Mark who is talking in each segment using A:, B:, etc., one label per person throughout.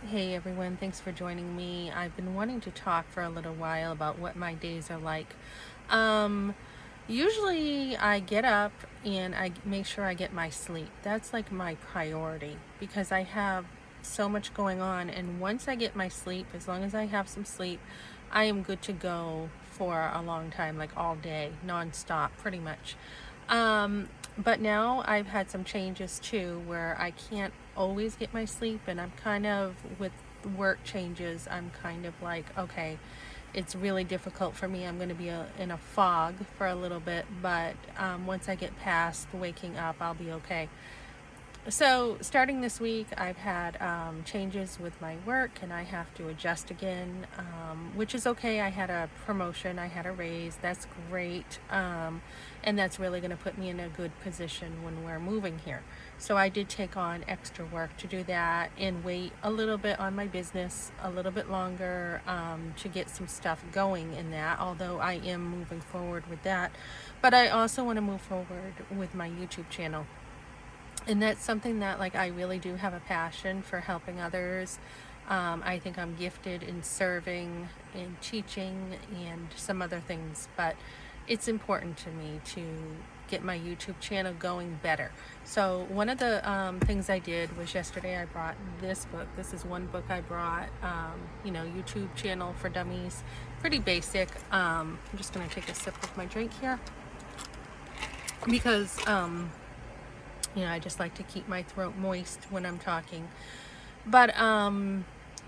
A: Hey everyone, thanks for joining me. I've been wanting to talk for a little while about what my days are like. Um, Usually I get up and I make sure I get my sleep. That's like my priority because I have so much going on. And once I get my sleep, as long as I have some sleep, I am good to go for a long time, like all day, nonstop, pretty much. But now I've had some changes too where I can't always get my sleep, and I'm kind of with work changes, I'm kind of like, okay, it's really difficult for me. I'm going to be in a fog for a little bit, but once I get past waking up, I'll be okay. So, starting this week, I've had changes with my work and I have to adjust again, which is okay. I had a promotion, I had a raise. That's great. And that's really going to put me in a good position when we're moving here. So, I did take on extra work to do that and wait a little bit on my business, a little bit longer to get some stuff going in that, although I am moving forward with that. But I also want to move forward with my YouTube channel, and that's something that like I really do have a passion for helping others. I think I'm gifted in serving in teaching and some other things, but it's important to me to get my YouTube channel going better. So one of the things I did was yesterday I brought this book. This is one book I brought, YouTube channel for dummies, pretty basic. I'm just gonna take a sip of my drink here because I just like to keep my throat moist when I'm talking. But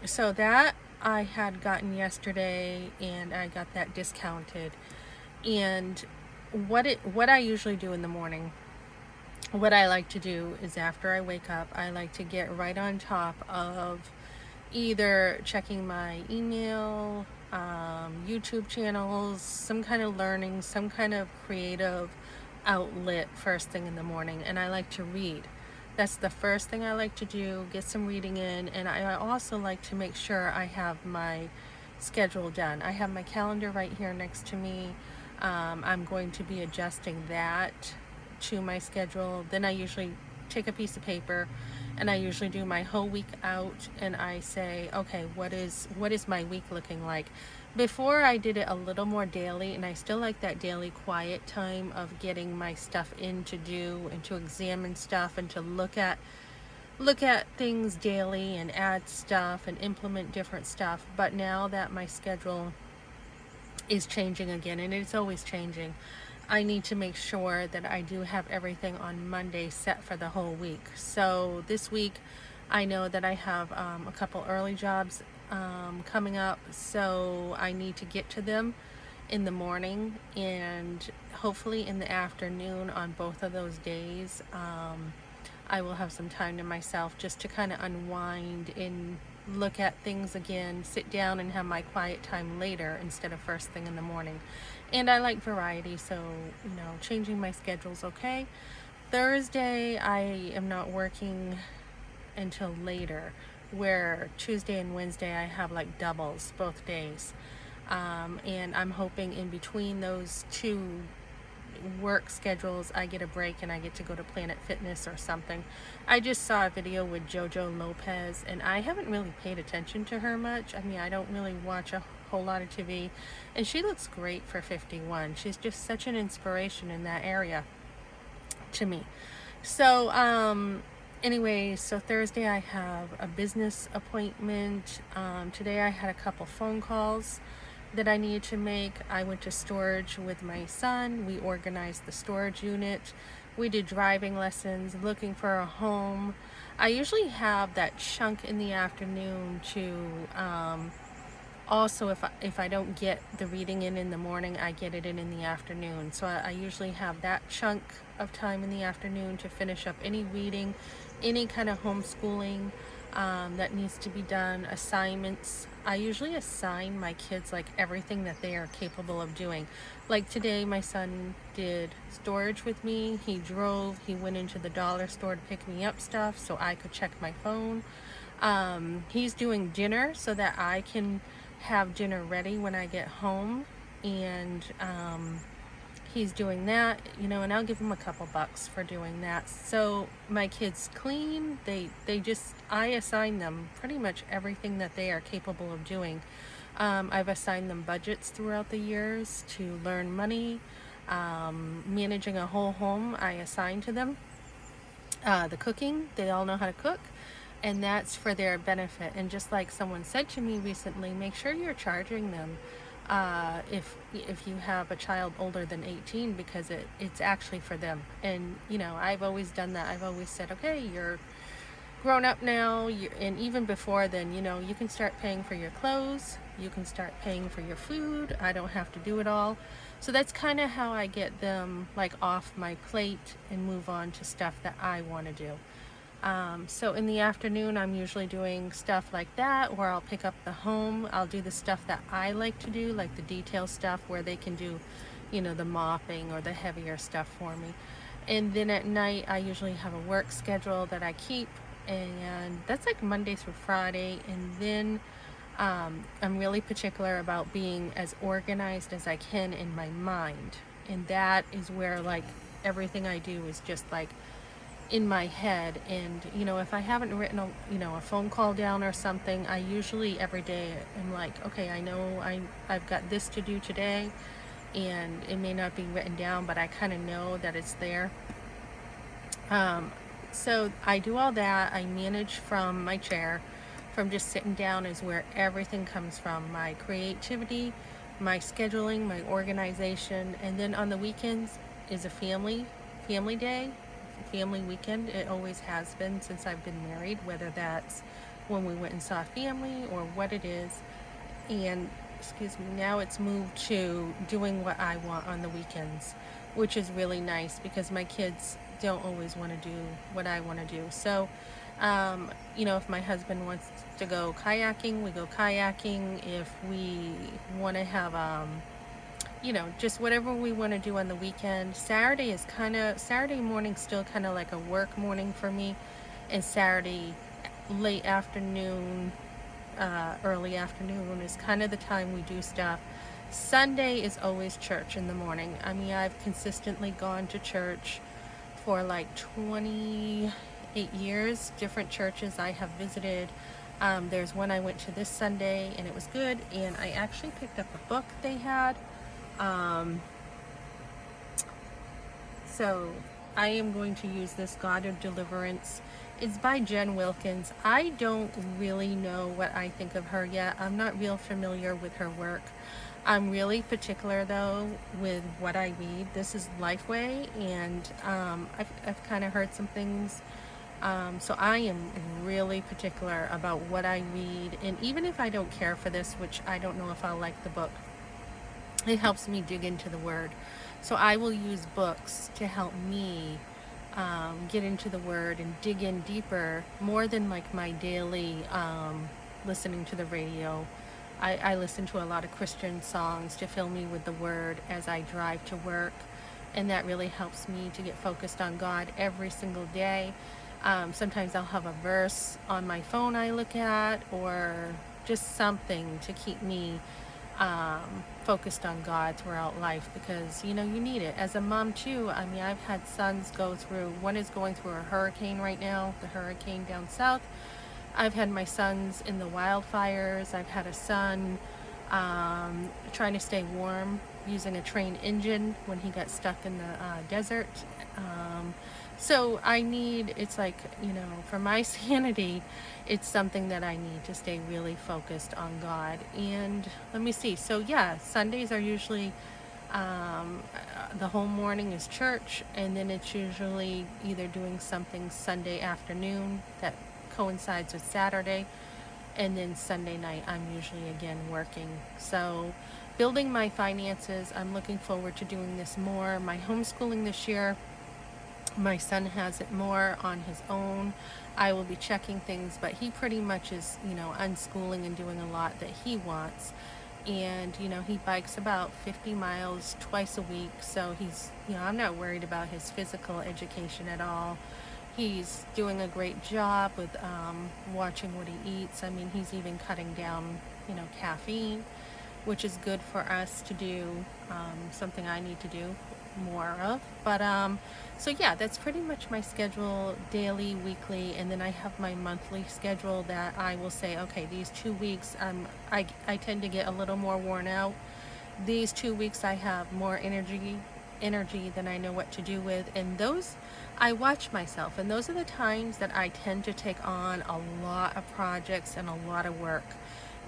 A: so that I had gotten yesterday, and I got that discounted. And what I usually do in the morning, what I like to do is after I wake up, I like to get right on top of either checking my email, YouTube channels, some kind of learning, some kind of creative outlet first thing in the morning. And I like to read. That's the first thing I like to do, get some reading in. And I also like to make sure I have my schedule done. I have my calendar right here next to me. I'm going to be adjusting that to my schedule. Then I usually take a piece of paper and I usually do my whole week out, and I say, okay, what is my week looking like? Before I did it a little more daily, and I still like that daily quiet time of getting my stuff in to do and to examine stuff and to look at things daily and add stuff and implement different stuff. But now that my schedule is changing again, and it's always changing, I need to make sure that I do have everything on Monday set for the whole week. So this week, I know that I have a couple early jobs coming up, so I need to get to them in the morning and hopefully in the afternoon on both of those days. I will have some time to myself just to kind of unwind and look at things again, sit down and have my quiet time later instead of first thing in the morning. And I like variety, so changing my schedule's okay. Thursday, I am not working until later, where Tuesday and Wednesday I have like doubles both days. And I'm hoping in between those two work schedules I get a break and I get to go to Planet Fitness or something. I just saw a video with Jojo Lopez, and I haven't really paid attention to her much. I mean, I don't really watch a whole lot of TV, and she looks great for 51. She's just such an inspiration in that area to me. So anyway, so Thursday I have a business appointment. Today I had a couple phone calls that I needed to make. I went to storage with my son. We organized the storage unit. We did driving lessons, looking for a home. I usually have that chunk in the afternoon to also, if I don't get the reading in the morning, I get it in the afternoon. So I usually have that chunk of time in the afternoon to finish up any reading, any kind of homeschooling that needs to be done, assignments. I usually assign my kids like everything that they are capable of doing. Like today, my son did storage with me. He drove, he went into the dollar store to pick me up stuff so I could check my phone. He's doing dinner so that I can have dinner ready when I get home. And he's doing that, and I'll give him a couple bucks for doing that. So my kids clean, I assign them pretty much everything that they are capable of doing. I've assigned them budgets throughout the years to learn money. Managing a whole home, I assign to them. The cooking, they all know how to cook, and that's for their benefit. And just like someone said to me recently, make sure you're charging them if you have a child older than 18, because it's actually for them. And I've always done that. I've always said, okay, you're grown up now, and even before then, you can start paying for your clothes, you can start paying for your food. I don't have to do it all. So that's kind of how I get them like off my plate and move on to stuff that I want to do. So in the afternoon, I'm usually doing stuff like that, where I'll pick up the home. I'll do the stuff that I like to do, like the detail stuff where they can do, the mopping or the heavier stuff for me. And then at night, I usually have a work schedule that I keep, and that's like Monday through Friday. And then I'm really particular about being as organized as I can in my mind. And that is where like everything I do is just like in my head. And if I haven't written a phone call down or something, I usually every day am like, okay, I know I've got this to do today, and it may not be written down, but I kind of know that it's there. So I do all that. I manage from my chair. From just sitting down is where everything comes from. My creativity, my scheduling, my organization. And then on the weekends is a family day, family weekend. It always has been since I've been married, whether that's when we went and saw family or what it is. And now it's moved to doing what I want on the weekends, which is really nice because my kids don't always want to do what I want to do. So if my husband wants to go kayaking, we go kayaking. If we want to have just whatever we want to do on the weekend. Saturday morning still kind of like a work morning for me, and Saturday late afternoon, early afternoon is kind of the time we do stuff. Sunday is always church in the morning. I mean, I've consistently gone to church for like 28 years, different churches I have visited. There's one I went to this Sunday and it was good, and I actually picked up a book they had. So I am going to use this, God of Deliverance. It's by Jen Wilkins. I don't really know what I think of her yet. I'm not real familiar with her work. I'm really particular though with what I read. This is Lifeway, and I've kind of heard some things. So I am really particular about what I read, and even if I don't care for this, which I don't know if I'll like the book, it helps me dig into the Word. So I will use books to help me get into the Word and dig in deeper, more than like my daily listening to the radio. I listen to a lot of Christian songs to fill me with the Word as I drive to work, and that really helps me to get focused on God every single day. Sometimes I'll have a verse on my phone I look at, or just something to keep me focused on God throughout life, because you need it as a mom too. I mean, I've had sons one is going through a hurricane right now, the hurricane down south. I've had my sons in the wildfires. I've had a son trying to stay warm using a train engine when he got stuck in the desert. So it's like, for my sanity, it's something that I need to stay really focused on God. And let me see. So yeah, Sundays are usually, the whole morning is church, and then it's usually either doing something Sunday afternoon that coincides with Saturday, and then Sunday night I'm usually again working. So building my finances, I'm looking forward to doing this more. My homeschooling this year, my son has it more on his own. I will be checking things, but he pretty much is, unschooling and doing a lot that he wants. And, he bikes about 50 miles twice a week. So he's, I'm not worried about his physical education at all. He's doing a great job with watching what he eats. I mean, he's even cutting down, caffeine, which is good for us to do, something I need to do. more of. But so yeah, that's pretty much my schedule, daily, weekly, and then I have my monthly schedule that I will say, okay, these 2 weeks I tend to get a little more worn out. These 2 weeks I have more energy than I know what to do with, and those I watch myself, and those are the times that I tend to take on a lot of projects and a lot of work.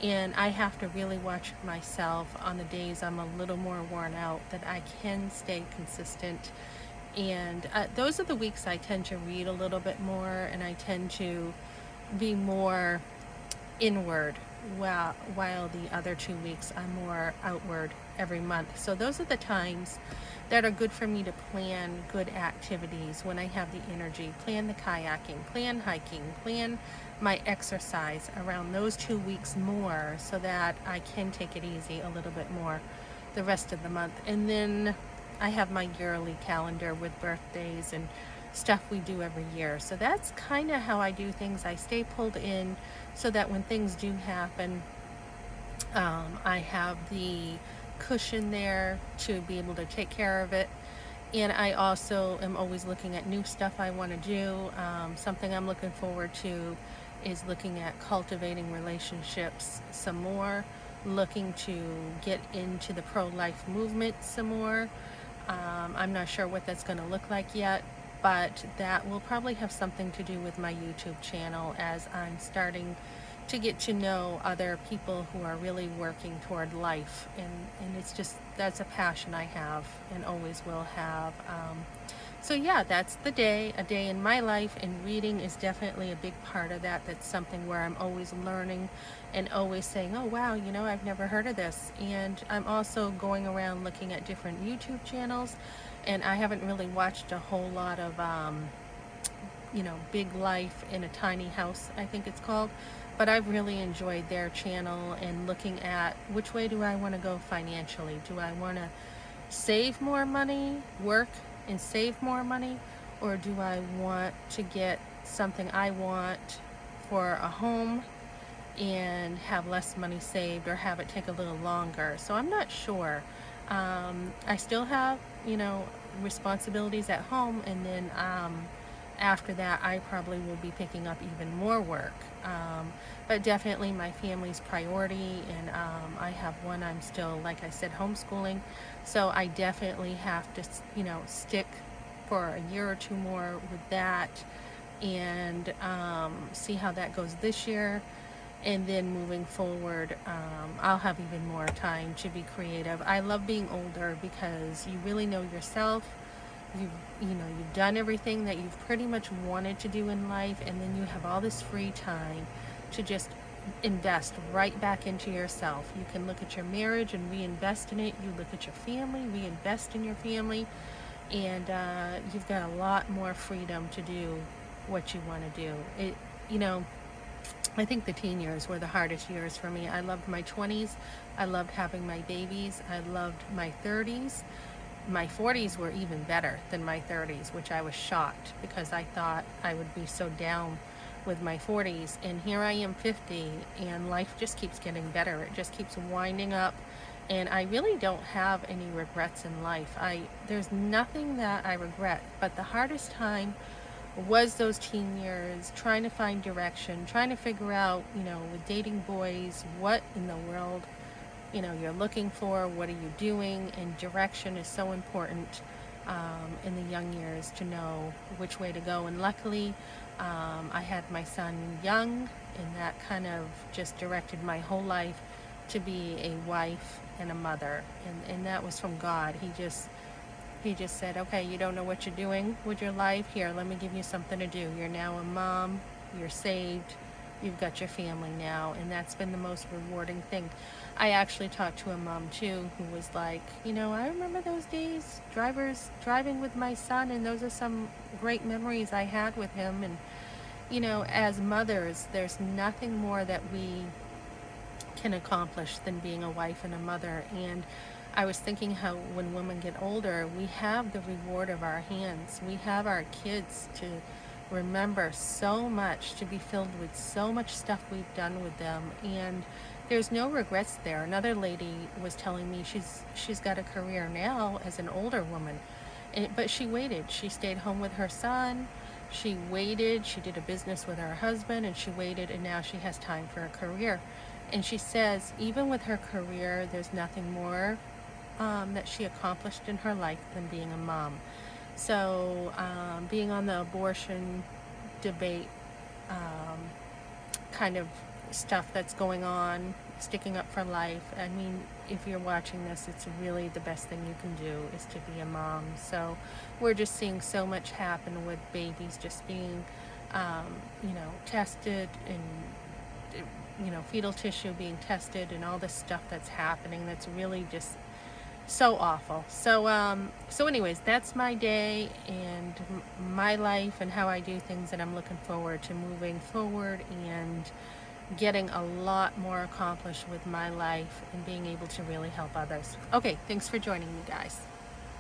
A: And I have to really watch myself on the days I'm a little more worn out that I can stay consistent. And those are the weeks I tend to read a little bit more, and I tend to be more inward, while the other 2 weeks I'm more outward every month. So those are the times that are good for me to plan good activities when I have the energy. Plan the kayaking, plan hiking, plan my exercise around those 2 weeks more, so that I can take it easy a little bit more the rest of the month. And then I have my yearly calendar with birthdays and stuff we do every year. So that's kind of how I do things. I stay pulled in so that when things do happen, I have the cushion there to be able to take care of it. And I also am always looking at new stuff I want to do. Something I'm looking forward to is looking at cultivating relationships some more, looking to get into the pro-life movement some more. I'm not sure what that's going to look like yet, but that will probably have something to do with my YouTube channel, as I'm starting to get to know other people who are really working toward life. And it's just, that's a passion I have and always will have. So yeah, that's a day in my life, and reading is definitely a big part of that. That's something where I'm always learning and always saying, oh wow, I've never heard of this. And I'm also going around looking at different YouTube channels, and I haven't really watched a whole lot of Big Life in a Tiny House, I think it's called. But I've really enjoyed their channel and looking at which way do I want to go financially. Do I want to save more money, work and save more money, or do I want to get something I want for a home and have less money saved, or have it take a little longer? So I'm not sure. I still have, responsibilities at home, and then after that I probably will be picking up even more work. But definitely my family's priority, and I have one I'm still, like I said, homeschooling. So I definitely have to, stick for a year or two more with that, and see how that goes this year. And then moving forward, I'll have even more time to be creative. I love being older because you really know yourself. You've done everything that you've pretty much wanted to do in life, and then you have all this free time to just invest right back into yourself. You can look at your marriage and reinvest in it. You look at your family, reinvest in your family, and you've got a lot more freedom to do what you want to do. I think the teen years were the hardest years for me. I loved my 20s. I loved having my babies. I loved my 30s. My 40s were even better than my 30s, which I was shocked, because I thought I would be so down with my 40s. And here I am 50, and life just keeps getting better. It just keeps winding up. And I really don't have any regrets in life. There's nothing that I regret, but the hardest time was those teen years, trying to find direction, trying to figure out, with dating boys, what in the world, you're looking for, what are you doing? And direction is so important in the young years, to know which way to go. And luckily, I had my son young, and that kind of just directed my whole life to be a wife and a mother. And that was from God. He just said, okay, you don't know what you're doing with your life. Here, let me give you something to do. You're now a mom. You're saved. You've got your family now. And that's been the most rewarding thing. I actually talked to a mom, too, who was like, I remember those days driving with my son, and those are some great memories I had with him. And, as mothers, there's nothing more that we can accomplish than being a wife and a mother. And I was thinking how when women get older, we have the reward of our hands. We have our kids to remember so much, to be filled with so much stuff we've done with them, and there's no regrets there. Another lady was telling me she's got a career now as an older woman, but she waited. She stayed home with her son. She waited. She did a business with her husband, and she waited, and now she has time for a career. And she says even with her career, there's nothing more that she accomplished in her life than being a mom. So being on the abortion debate kind of stuff that's going on, sticking up for life. I mean, if you're watching this, it's really the best thing you can do is to be a mom. So we're just seeing so much happen with babies just being, tested, and fetal tissue being tested, and all this stuff that's happening. That's really just so awful. So anyways, that's my day and my life and how I do things, and I'm looking forward to moving forward and getting a lot more accomplished with my life and being able to really help others. Okay, thanks for joining me, guys.